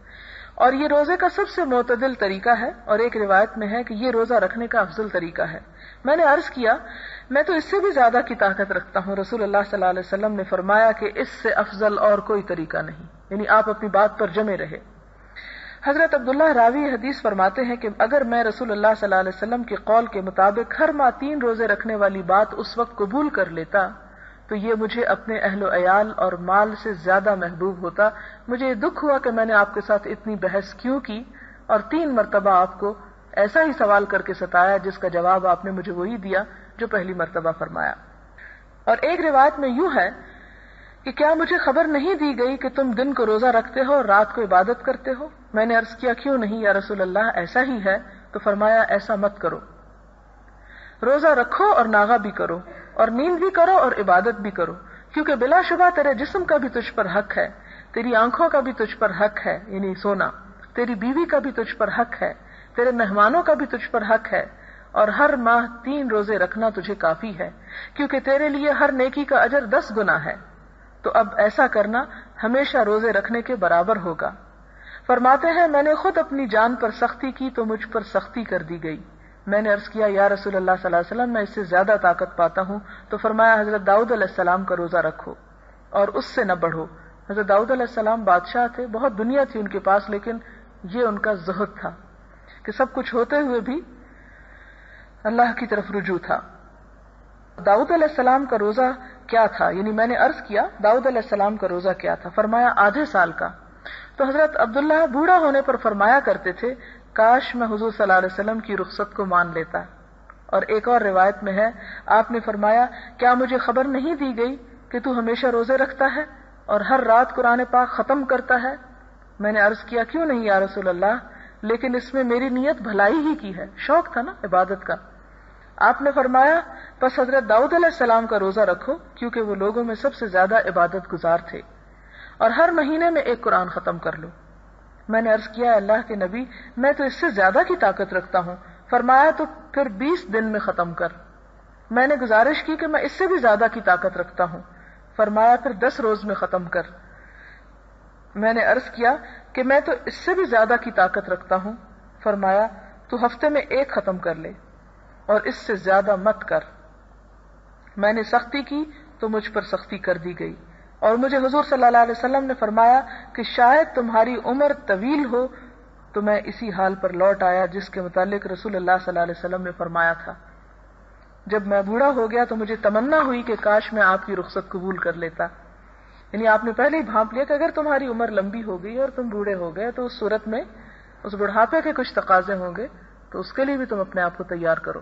S1: اور یہ روزے کا سب سے معتدل طریقہ ہے، اور ایک روایت میں ہے کہ یہ روزہ رکھنے کا افضل طریقہ ہے. میں نے عرض کیا میں تو اس سے بھی زیادہ کی طاقت رکھتا ہوں. رسول اللہ صلی اللہ علیہ وسلم نے فرمایا کہ اس سے افضل اور کوئی طریقہ نہیں، یعنی آپ اپنی بات پر جمے رہے. حضرت عبداللہ راوی حدیث فرماتے ہیں کہ اگر میں رسول اللہ صلی اللہ علیہ وسلم کے قول کے مطابق ہر ماہ 3 روزے رکھنے والی بات اس وقت قبول کر لیتا تو یہ مجھے اپنے اہل و عیال اور مال سے زیادہ محبوب ہوتا. مجھے دکھ ہوا کہ میں نے آپ کے ساتھ اتنی بحث کیوں کی اور 3 مرتبہ آپ کو ایسا ہی سوال کر کے ستایا جس کا جواب آپ نے مجھے وہی دیا جو پہلی مرتبہ فرمایا. اور ایک روایت میں یوں ہے کہ کیا مجھے خبر نہیں دی گئی کہ تم دن کو روزہ رکھتے ہو اور رات کو عبادت کرتے ہو؟ میں نے عرض کیا کیوں نہیں یا رسول اللہ، ایسا ہی ہے. تو فرمایا ایسا مت کرو، روزہ رکھو اور ناغہ بھی کرو، اور نیند بھی کرو اور عبادت بھی کرو، کیونکہ بلا شبہ تیرے جسم کا بھی تجھ پر حق ہے، تیری آنکھوں کا بھی تجھ پر حق ہے یعنی سونا، تیری بیوی کا بھی تجھ پر حق ہے، تیرے مہمانوں کا بھی تجھ پر حق ہے، اور ہر ماہ 3 روزے رکھنا تجھے کافی ہے، کیونکہ تیرے لیے ہر نیکی کا اجر 10 گنا ہے. تو اب ایسا کرنا ہمیشہ روزے رکھنے کے برابر ہوگا. فرماتے ہیں میں نے خود اپنی جان پر سختی کی تو مجھ پر سختی کر دی گئی. میں نے عرض کیا یا رسول اللہ صلی اللہ علیہ وسلم میں اس سے زیادہ طاقت پاتا ہوں. تو فرمایا حضرت داؤد علیہ السلام کا روزہ رکھو اور اس سے نہ بڑھو. حضرت داؤد علیہ السلام بادشاہ تھے، بہت دنیا تھی ان کے پاس، لیکن یہ ان کا زہد تھا کہ سب کچھ ہوتے ہوئے بھی اللہ کی طرف رجوع تھا. داؤد علیہ السلام کا روزہ کیا تھا؟ یعنی میں نے عرض کیا داؤد علیہ السلام کا روزہ کیا تھا؟ فرمایا آدھے سال کا. تو حضرت عبداللہ بوڑھا ہونے پر فرمایا کرتے تھے کاش میں حضور صلی اللہ علیہ وسلم کی رخصت کو مان لیتا. اور ایک اور روایت میں ہے آپ نے فرمایا کیا مجھے خبر نہیں دی گئی کہ تو ہمیشہ روزے رکھتا ہے اور ہر رات قرآن پاک ختم کرتا ہے؟ میں نے عرض کیا کیوں نہیں یا رسول اللہ، لیکن اس میں میری نیت بھلائی ہی کی ہے، شوق تھا نا عبادت کا. آپ نے فرمایا بس حضرت داؤد علیہ السلام کا روزہ رکھو کیونکہ وہ لوگوں میں سب سے زیادہ عبادت گزار تھے، اور ہر مہینے میں ایک قرآن ختم کر لو. میں نے عرض کیا اللہ کے نبی میں تو اس سے زیادہ کی طاقت رکھتا ہوں. فرمایا تو پھر 20 دن میں ختم کر. میں نے گزارش کی کہ میں اس سے بھی زیادہ کی طاقت رکھتا ہوں. فرمایا پھر 10 روز میں ختم کر. میں نے عرض کیا کہ میں تو اس سے بھی زیادہ کی طاقت رکھتا ہوں. فرمایا تو ہفتے میں 1 ختم کر لے اور اس سے زیادہ مت کر. میں نے سختی کی تو مجھ پر سختی کر دی گئی، اور مجھے حضور صلی اللہ علیہ وسلم نے فرمایا کہ شاید تمہاری عمر طویل ہو. تو میں اسی حال پر لوٹ آیا جس کے متعلق رسول اللہ صلی اللہ علیہ وسلم نے فرمایا تھا. جب میں بوڑھا ہو گیا تو مجھے تمنا ہوئی کہ کاش میں آپ کی رخصت قبول کر لیتا. یعنی آپ نے پہلے ہی بھانپ لیا کہ اگر تمہاری عمر لمبی ہو گئی اور تم بوڑھے ہو گئے تو اس صورت میں اس بڑھاپے کے کچھ تقاضے ہوں گے، تو اس کے لیے بھی تم اپنے آپ کو تیار کرو.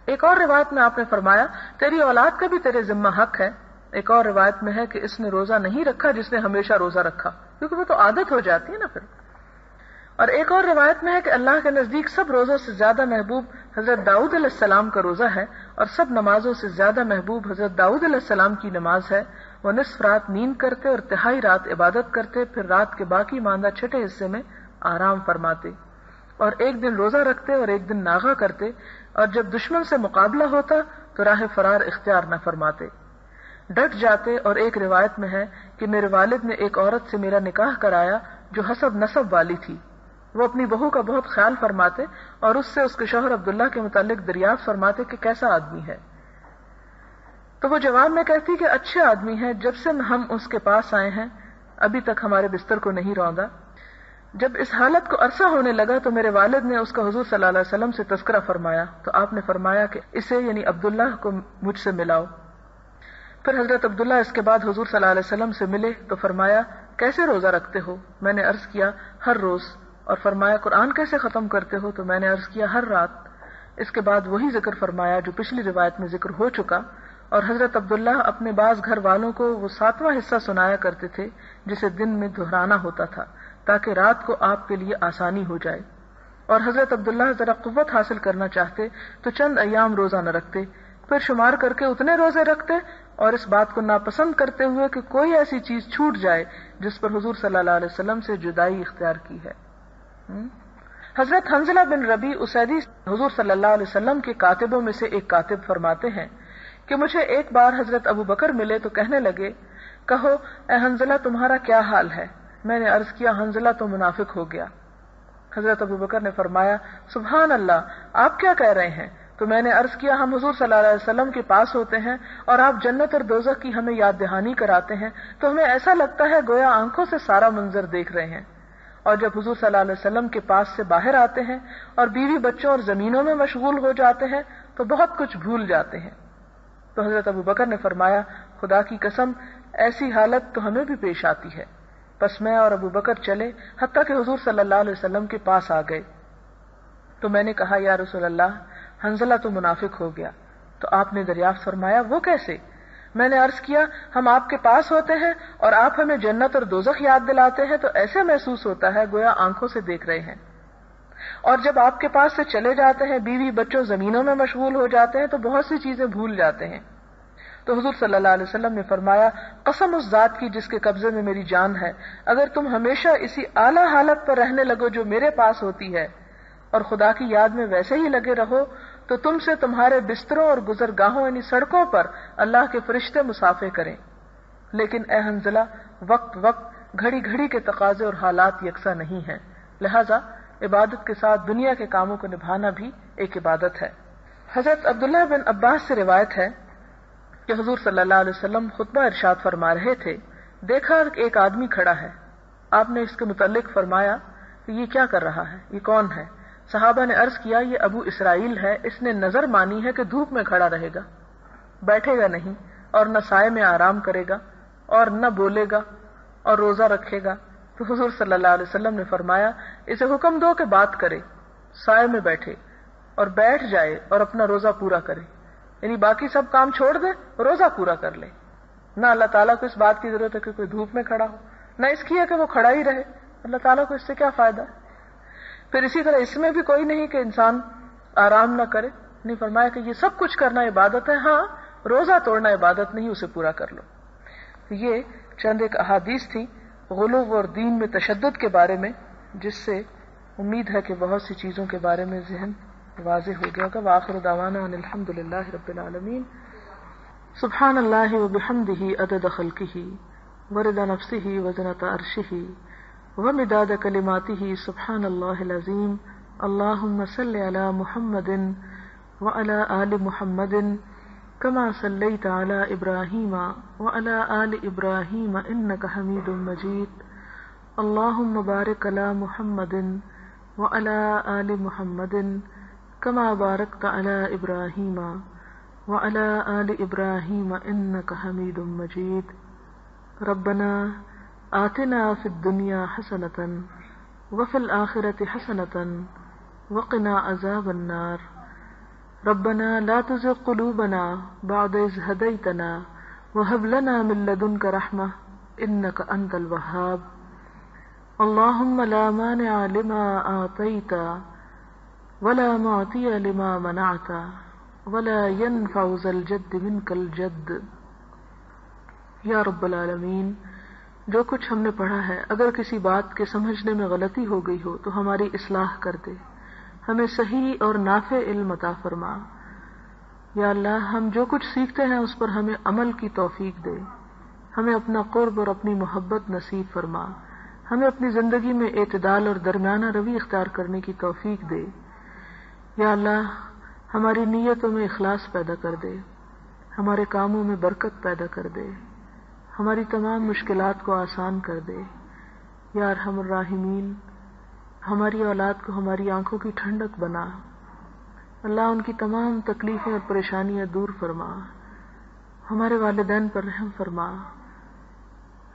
S1: ایک اور روایت میں آپ نے فرمایا تیری اولاد کا بھی تیرے ذمہ حق ہے. ایک اور روایت میں ہے کہ اس نے روزہ نہیں رکھا جس نے ہمیشہ روزہ رکھا، کیونکہ وہ تو عادت ہو جاتی ہے نا پھر. اور ایک اور روایت میں ہے کہ اللہ کے نزدیک سب روزوں سے زیادہ محبوب حضرت داؤد علیہ السلام کا روزہ ہے، اور سب نمازوں سے زیادہ محبوب حضرت داؤد علیہ السلام کی نماز ہے. وہ نصف رات نیند کرتے اور تہائی رات عبادت کرتے، پھر رات کے باقی ماندہ چھٹے حصے میں آرام فرماتے، اور ایک دن روزہ رکھتے اور ایک دن ناغہ کرتے، اور جب دشمن سے مقابلہ ہوتا تو راہ فرار اختیار نہ فرماتے، ڈٹ جاتے. اور ایک روایت میں ہے کہ میرے والد نے ایک عورت سے میرا نکاح کرایا جو حسب نسب والی تھی. وہ اپنی بہو کا بہت خیال فرماتے اور اس سے اس کے شوہر عبداللہ کے متعلق دریافت فرماتے کہ کیسا آدمی ہے. تو وہ جواب میں کہتی کہ اچھے آدمی ہے، جب سے ہم اس کے پاس آئے ہیں ابھی تک ہمارے بستر کو نہیں روندا. جب اس حالت کو عرصہ ہونے لگا تو میرے والد نے اس کا حضور صلی اللہ علیہ وسلم سے تذکرہ فرمایا، تو آپ نے فرمایا کہ اسے یعنی عبداللہ کو مجھ سے ملاؤ. پھر حضرت عبداللہ اس کے بعد حضور صلی اللہ علیہ وسلم سے ملے تو فرمایا کیسے روزہ رکھتے ہو؟ میں نے عرض کیا ہر روز. اور فرمایا قرآن کیسے ختم کرتے ہو؟ تو میں نے عرض کیا ہر رات. اس کے بعد وہی ذکر فرمایا جو پچھلی روایت میں ذکر ہو چکا. اور حضرت عبداللہ اپنے بعض گھر والوں کو وہ 7واں حصہ سنایا کرتے تھے جسے دن میں دہرانا ہوتا تھا تاکہ رات کو آپ کے لیے آسانی ہو جائے. اور حضرت عبداللہ ذرا قوت حاصل کرنا چاہتے تو چند ایام روزہ نہ رکھتے، پھر شمار کر کے اتنے روزے رکھتے، اور اس بات کو ناپسند کرتے ہوئے کہ کوئی ایسی چیز چھوٹ جائے جس پر حضور صلی اللہ علیہ وسلم سے جدائی اختیار کی ہے. حضرت حنظلہ بن ربیع اسیدی حضور صلی اللہ علیہ وسلم کے کاتبوں میں سے ایک کاتب فرماتے ہیں کہ مجھے ایک بار حضرت ابو بکر ملے تو کہنے لگے کہو اے حنظلہ تمہارا کیا حال ہے؟ میں نے عرض کیا حنظلہ تو منافق ہو گیا. حضرت ابو بکر نے فرمایا سبحان اللہ، آپ کیا کہہ رہے ہیں؟ تو میں نے عرض کیا ہم حضور صلی اللہ علیہ وسلم کے پاس ہوتے ہیں اور آپ جنت اور دوزخ کی ہمیں یاد دہانی کراتے ہیں تو ہمیں ایسا لگتا ہے گویا آنکھوں سے سارا منظر دیکھ رہے ہیں، اور جب حضور صلی اللہ علیہ وسلم کے پاس سے باہر آتے ہیں اور بیوی بچوں اور زمینوں میں مشغول ہو جاتے ہیں تو بہت کچھ بھول جاتے ہیں. تو حضرت ابو بکر نے فرمایا خدا کی قسم ایسی حالت تو ہمیں بھی پیش آتی ہے. پس میں اور ابو بکر چلے حتیٰ کہ حضور صلی اللہ علیہ وسلم کے پاس آ گئے. تو میں نے کہا یا رسول اللہ حنظلہ تو منافق ہو گیا. تو آپ نے دریافت فرمایا وہ کیسے؟ میں نے عرض کیا ہم آپ کے پاس ہوتے ہیں اور آپ ہمیں جنت اور دوزخ یاد دلاتے ہیں تو ایسے محسوس ہوتا ہے گویا آنکھوں سے دیکھ رہے ہیں، اور جب آپ کے پاس سے چلے جاتے ہیں بیوی بچوں زمینوں میں مشغول ہو جاتے ہیں تو بہت سی چیزیں بھول جاتے ہیں. تو حضور صلی اللہ علیہ وسلم نے فرمایا قسم اس ذات کی جس کے قبضے میں میری جان ہے، اگر تم ہمیشہ اسی اعلیٰ حالت پر رہنے لگو جو میرے پاس ہوتی ہے اور خدا کی یاد میں ویسے ہی لگے رہو تو تم سے تمہارے بستروں اور گزرگاہوں یعنی سڑکوں پر اللہ کے فرشتے مصافحے کریں. لیکن اے حنظلہ وقت وقت گھڑی گھڑی کے تقاضے اور حالات یکساں نہیں ہیں، لہذا عبادت کے ساتھ دنیا کے کاموں کو نبھانا بھی ایک عبادت ہے. حضرت عبداللہ بن عباس سے روایت ہے کہ حضور صلی اللہ علیہ وسلم خطبہ ارشاد فرما رہے تھے، دیکھا ایک آدمی کھڑا ہے. آپ نے اس کے متعلق فرمایا کہ یہ کیا کر رہا ہے، یہ کون ہے؟ صحابہ نے عرض کیا یہ ابو اسرائیل ہے، اس نے نظر مانی ہے کہ دھوپ میں کھڑا رہے گا، بیٹھے گا نہیں اور نہ سائے میں آرام کرے گا اور نہ بولے گا اور روزہ رکھے گا. تو حضور صلی اللہ علیہ وسلم نے فرمایا اسے حکم دو کہ بات کرے، سائے میں بیٹھے اور بیٹھ جائے اور اپنا روزہ پورا کرے، یعنی باقی سب کام چھوڑ دے روزہ پورا کر لے. نہ اللہ تعالیٰ کو اس بات کی ضرورت ہے کہ کوئی دھوپ میں کھڑا ہو، نہ اس کی ہے کہ وہ کھڑا ہی رہے، اللہ تعالیٰ کو اس سے کیا فائدہ. پھر اسی طرح اس میں بھی کوئی نہیں کہ انسان آرام نہ کرے، نہیں فرمایا کہ یہ سب کچھ کرنا عبادت ہے، ہاں روزہ توڑنا عبادت نہیں، اسے پورا کر لو. یہ چند ایک احادیث تھی غلو اور دین میں تشدد کے بارے میں، جس سے امید ہے کہ بہت سی چیزوں کے بارے میں ذہن واضح ہو گیا ہوگا. وآخر دعوانا ان الحمد للہ رب العالمین. سبحان اللہ وبحمدہ عدد خلقہ ورضا نفسہ وزنۃ عرشہ ومداد کلماتہ سبحان اللہ العظیم. اللہم صل علی محمد وعلی آل محمد کما صلیت علی ابراہیم وعلی آل ابراہیم انک حمید مجید. اللہم بارک علی محمد وعلی آل محمد کما بارکت علی ابراہیم وعلی آل ابراہیم انک حمید مجید. ربنا آتنا فی الدنیا حسنۃ وفی الآخرۃ حسنۃ وقنا عذاب النار. ربنا لا تزغ قلوبنا بعد إذ هديتنا وهب لنا من لدنك رحمة إنك أنت الوهاب اللهم لا مانع لما أعطيت ولا معطي لما منعت ولا ينفع ذا الجد منك الجد. یا رب العالمین، جو کچھ ہم نے پڑھا ہے اگر کسی بات کے سمجھنے میں غلطی ہو گئی ہو تو ہماری اصلاح کر دے، ہمیں صحیح اور نافع علم عطا فرما. یا اللہ، ہم جو کچھ سیکھتے ہیں اس پر ہمیں عمل کی توفیق دے، ہمیں اپنا قرب اور اپنی محبت نصیب فرما، ہمیں اپنی زندگی میں اعتدال اور درمیانہ روی اختیار کرنے کی توفیق دے. یا اللہ، ہماری نیتوں میں اخلاص پیدا کر دے، ہمارے کاموں میں برکت پیدا کر دے، ہماری تمام مشکلات کو آسان کر دے. یا ارحم الراحمین، ہماری اولاد کو ہماری آنکھوں کی ٹھنڈک بنا. اللہ، ان کی تمام تکلیفیں اور پریشانیاں دور فرما، ہمارے والدین پر رحم فرما.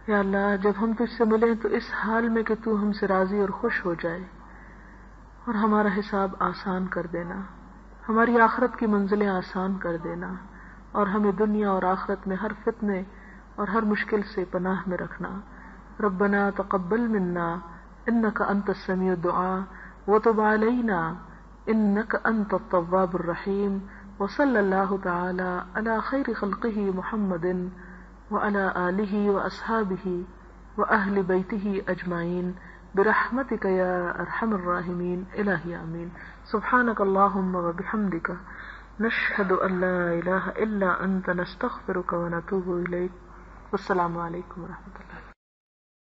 S1: یا اللہ، جب ہم تجھ سے ملیں تو اس حال میں کہ تو ہم سے راضی اور خوش ہو جائے اور ہمارا حساب آسان کر دینا، ہماری آخرت کی منزلیں آسان کر دینا اور ہمیں دنیا اور آخرت میں ہر فتنے اور ہر مشکل سے پناہ میں رکھنا. ربنا تقبل منا انک انت السمیع الدعاء وتب علینا انک انت التواب الرحیم. وصلی اللہ تعالی علی خیر خلقہ محمد وعلی آلہ واصحابہ واہل بیتہ اجمعین برحمتک یا ارحم الراحمین. الہی آمین. سبحانک اللہم وبحمدک نشہد ان لا الہ الا انت نستغفرک ونتوب الیک. السلام علیکم ورحمۃ اللہ.